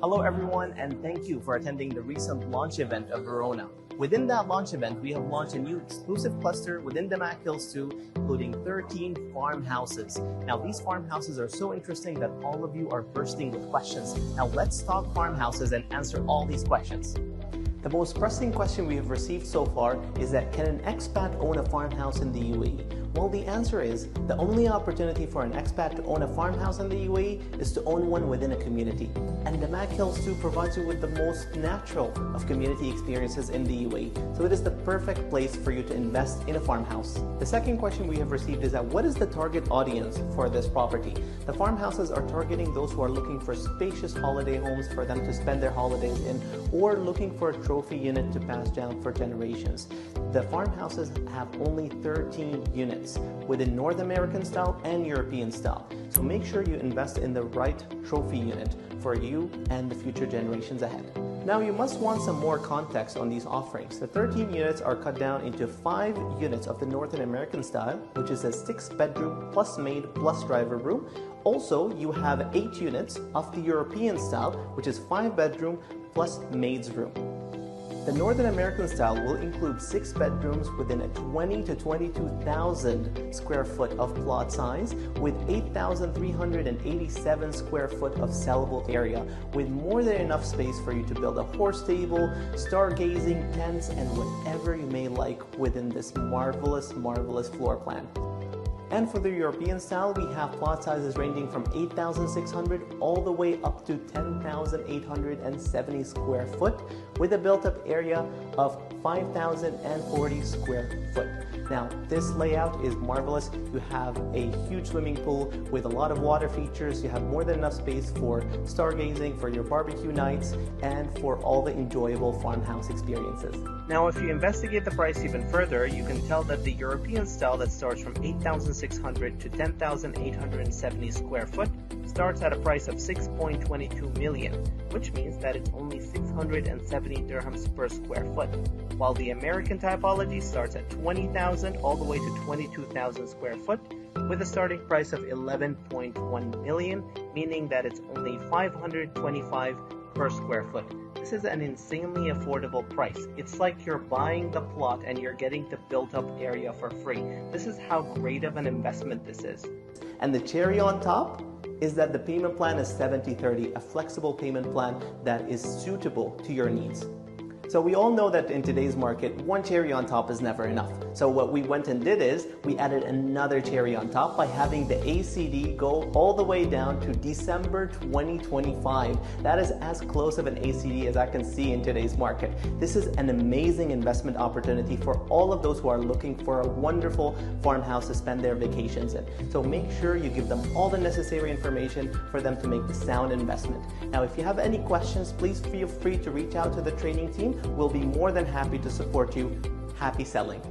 Hello everyone, and thank you for attending the recent launch event of Verona. Within that launch event, we have launched a new exclusive cluster within Damac Hills 2, including 13 farmhouses. Now, these farmhouses are so interesting that all of you are bursting with questions. Now, let's talk farmhouses and answer all these questions. The most pressing question we have received so far is that can an expat own a farmhouse in the UAE? Well, the answer is the only opportunity for an expat to own a farmhouse in the UAE is to own one within a community. And Damac Hills 2 provides you with the most natural of community experiences in the UAE. So it is the perfect place for you to invest in a farmhouse. The second question we have received is that what is the target audience for this property? The farmhouses are targeting those who are looking for spacious holiday homes for them to spend their holidays in, or looking for a trophy unit to pass down for generations. The farmhouses have only 13 units within North American style and European style. So make sure you invest in the right trophy unit for you and the future generations ahead. Now you must want some more context on these offerings. The 13 units are cut down into 5 units of the North American style, which is a 6-bedroom plus maid plus driver room. Also, you have 8 units of the European style, which is 5-bedroom plus maid's room. The Northern American style will include 6 bedrooms within a 20 to 22,000 square foot of plot size with 8,387 square foot of sellable area, with more than enough space for you to build a horse stable, stargazing, tents, and whatever you may like within this marvelous floor plan. And for the European style, we have plot sizes ranging from 8,600 all the way up to 10,870 square foot with a built-up area of 5,040 square foot. Now, this layout is marvelous. You have a huge swimming pool with a lot of water features. You have more than enough space for stargazing, for your barbecue nights, and for all the enjoyable farmhouse experiences. Now, if you investigate the price even further, you can tell that the European style that starts from 8,600 to 10,870 square foot starts at a price of 6.22 million, which means that it's only 670 dirhams per square foot, while the American typology starts at 20,000 all the way to 22,000 square foot with a starting price of 11.1 million, meaning that it's only 525 per square foot. This is an insanely affordable price. It's like you're buying the plot and you're getting the built-up area for free. This is how great of an investment this is. And the cherry on top is that the payment plan is 70/30, a flexible payment plan that is suitable to your needs. So we all know that in today's market, one cherry on top is never enough. So what we went and did is we added another cherry on top by having the ACD go all the way down to December 2025. That is as close of an ACD as I can see in today's market. This is an amazing investment opportunity for all of those who are looking for a wonderful farmhouse to spend their vacations in. So make sure you give them all the necessary information for them to make the sound investment. Now, if you have any questions, please feel free to reach out to the training team. We'll be more than happy to support you. Happy selling.